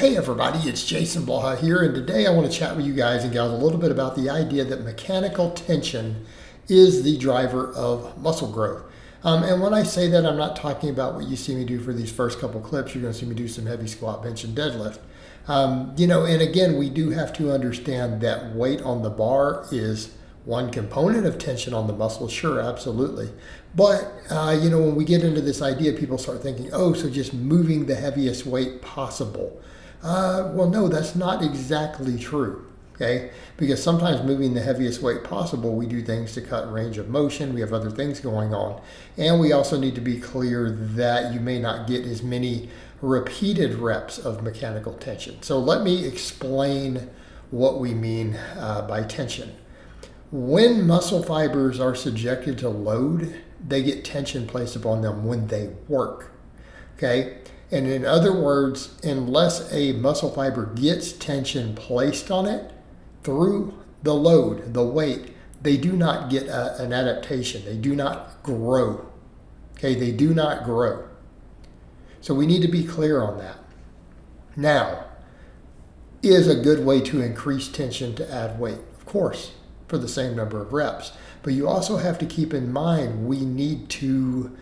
Hey everybody, it's Jason Blaha here, and today I want to chat with you guys and gals a little bit about the idea that mechanical tension is the driver of muscle growth. And when I say that, I'm not talking about what you see me do for these first couple clips. You're going to see me do some heavy squat, bench, and deadlift. And again, we do have to understand that weight on the bar is one component of tension on the muscle, sure, absolutely. But, when we get into this idea, people start thinking, oh, so just moving the heaviest weight possible. Well, no, that's not exactly true, okay? Because sometimes moving the heaviest weight possible, we do things to cut range of motion. We have other things going on. And we also need to be clear that you may not get as many repeated reps of mechanical tension. So let me explain what we mean by tension. When muscle fibers are subjected to load, they get tension placed upon them when they work, okay? And in other words, unless a muscle fiber gets tension placed on it through the load, the weight, they do not get an adaptation. They do not grow, okay? They do not grow. So we need to be clear on that. Now, is a good way to increase tension to add weight? Of course, for the same number of reps. But you also have to keep in mind we need to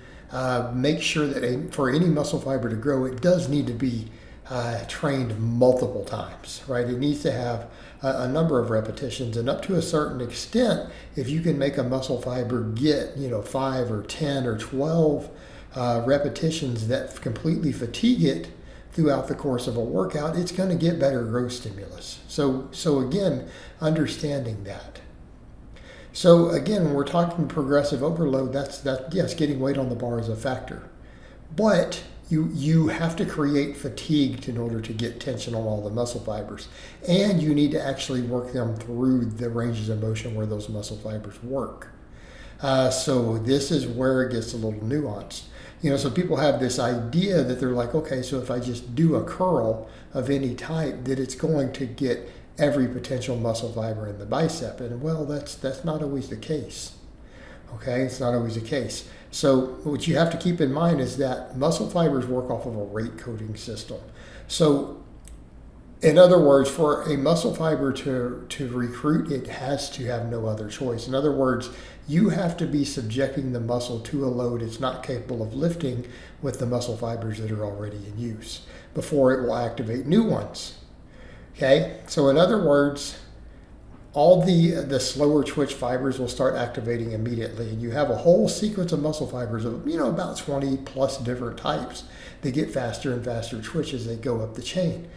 make sure that for any muscle fiber to grow, it does need to be trained multiple times, right? It needs to have a number of repetitions, and up to a certain extent, if you can make a muscle fiber get 5 or 10 or 12 repetitions that completely fatigue it throughout the course of a workout, it's going to get better growth stimulus. So again, understanding that. So again, when we're talking progressive overload, yes, getting weight on the bar is a factor. But you have to create fatigue in order to get tension on all the muscle fibers. And you need to actually work them through the ranges of motion where those muscle fibers work. So this is where it gets a little nuanced. So people have this idea that they're like, okay, so if I just do a curl of any type, that it's going to get every potential muscle fiber in the bicep. And well, that's not always the case. Okay, it's not always the case. So what you have to keep in mind is that muscle fibers work off of a rate coding system. So in other words, for a muscle fiber to recruit, it has to have no other choice. In other words, you have to be subjecting the muscle to a load it's not capable of lifting with the muscle fibers that are already in use before it will activate new ones. Okay, so in other words, all the slower twitch fibers will start activating immediately, and you have a whole sequence of muscle fibers of about 20 plus different types. They get faster and faster twitch as they go up the chain.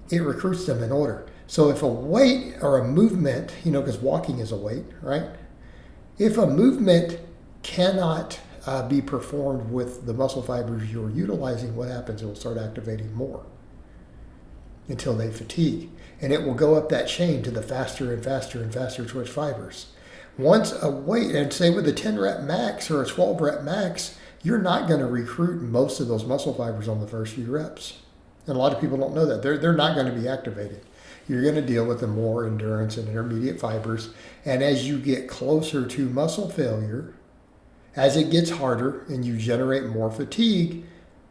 It recruits them in order. So if a weight or a movement, because walking is a weight, right? If a movement cannot be performed with the muscle fibers you're utilizing, what happens? It will start activating more until they fatigue. And it will go up that chain to the faster and faster and faster twitch fibers. Once a weight, and say with a 10 rep max or a 12 rep max, you're not going to recruit most of those muscle fibers on the first few reps. And a lot of people don't know that. They're not going to be activated. You're going to deal with the more endurance and intermediate fibers. And as you get closer to muscle failure, as it gets harder and you generate more fatigue,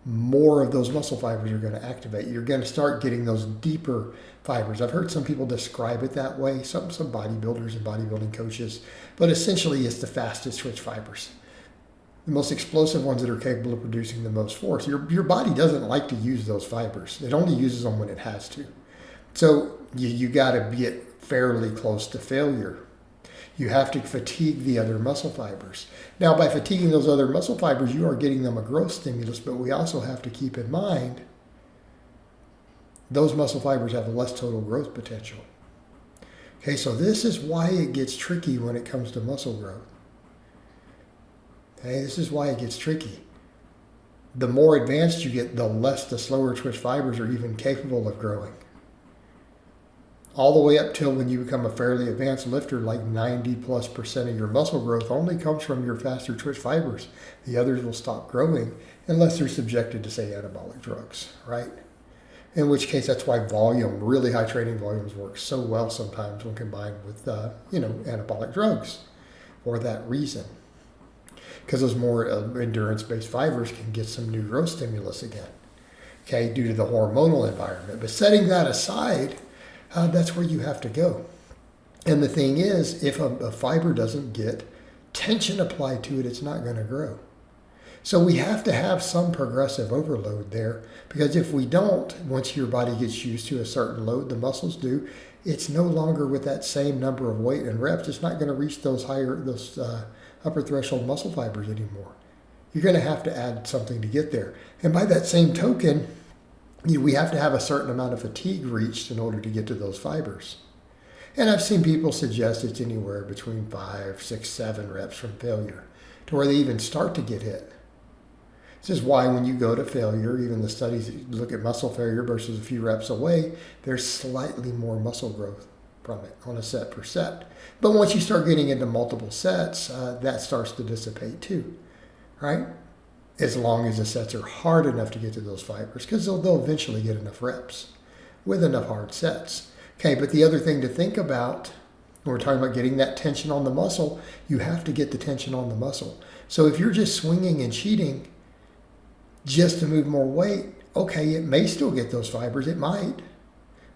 more of those muscle fibers are going to activate. You're going to start getting those deeper fibers. I've heard some people describe it that way, some bodybuilders and bodybuilding coaches, but essentially it's the fastest twitch fibers. The most explosive ones that are capable of producing the most force. Your body doesn't like to use those fibers. It only uses them when it has to. So you got to get fairly close to failure. You have to fatigue the other muscle fibers. Now, by fatiguing those other muscle fibers, you are getting them a growth stimulus, but we also have to keep in mind those muscle fibers have less total growth potential. Okay, so this is why it gets tricky when it comes to muscle growth. Okay, this is why it gets tricky. The more advanced you get, the slower twitch fibers are even capable of growing. All the way up till when you become a fairly advanced lifter, like 90+% of your muscle growth only comes from your faster twitch fibers. The others will stop growing unless they're subjected to, say, anabolic drugs, right? In which case, that's why volume, really high training volumes work so well sometimes when combined with, anabolic drugs for that reason. Because those more endurance-based fibers can get some new growth stimulus again. okay, due to the hormonal environment. But setting that aside, that's where you have to go. And the thing is, if a fiber doesn't get tension applied to it, it's not going to grow. So we have to have some progressive overload there, because if we don't, once your body gets used to a certain load, the muscles do, it's no longer with that same number of weight and reps. It's not going to reach those upper threshold muscle fibers anymore. You're going to have to add something to get there. And by that same token, we have to have a certain amount of fatigue reached in order to get to those fibers. And I've seen people suggest it's anywhere between 5, 6, 7 reps from failure to where they even start to get hit. This is why when you go to failure, even the studies that look at muscle failure versus a few reps away, there's slightly more muscle growth from it on a set per set. But once you start getting into multiple sets, that starts to dissipate too, right? As long as the sets are hard enough to get to those fibers, because they'll eventually get enough reps with enough hard sets. Okay, but the other thing to think about when we're talking about getting that tension on the muscle, you have to get the tension on the muscle. So if you're just swinging and cheating just to move more weight, okay, it may still get those fibers, it might,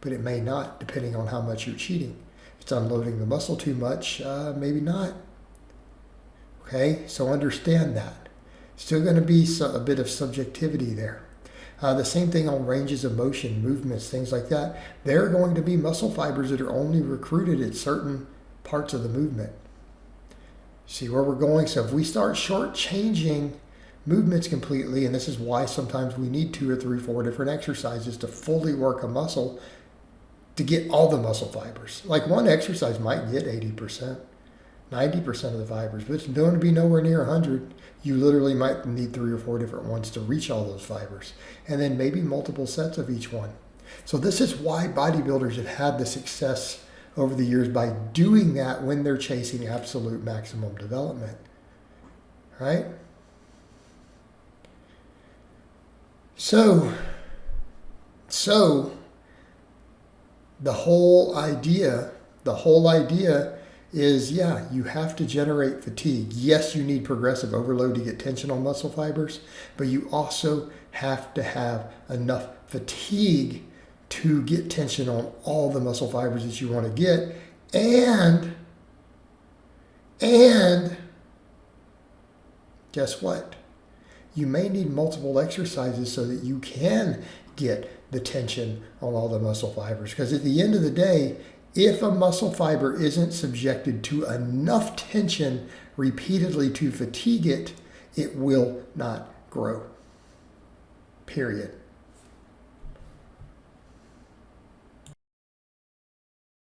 but it may not, depending on how much you're cheating. If it's unloading the muscle too much, maybe not. Okay, so understand that. Still going to be a bit of subjectivity there. The same thing on ranges of motion, movements, things like that. There are going to be muscle fibers that are only recruited at certain parts of the movement. See where we're going? So if we start shortchanging movements completely, and this is why sometimes we need 2 or 3, 4 different exercises to fully work a muscle to get all the muscle fibers. Like one exercise might get 80%, 90% of the fibers, but it's going to be nowhere near 100. You literally might need 3 or 4 different ones to reach all those fibers, and then maybe multiple sets of each one. So this is why bodybuilders have had the success over the years by doing that when they're chasing absolute maximum development, right? So the whole idea is, yeah, you have to generate fatigue. Yes, you need progressive overload to get tension on muscle fibers, but you also have to have enough fatigue to get tension on all the muscle fibers that you want to get. And guess what? You may need multiple exercises so that you can get the tension on all the muscle fibers. Because at the end of the day, if a muscle fiber isn't subjected to enough tension repeatedly to fatigue it, it will not grow. Period.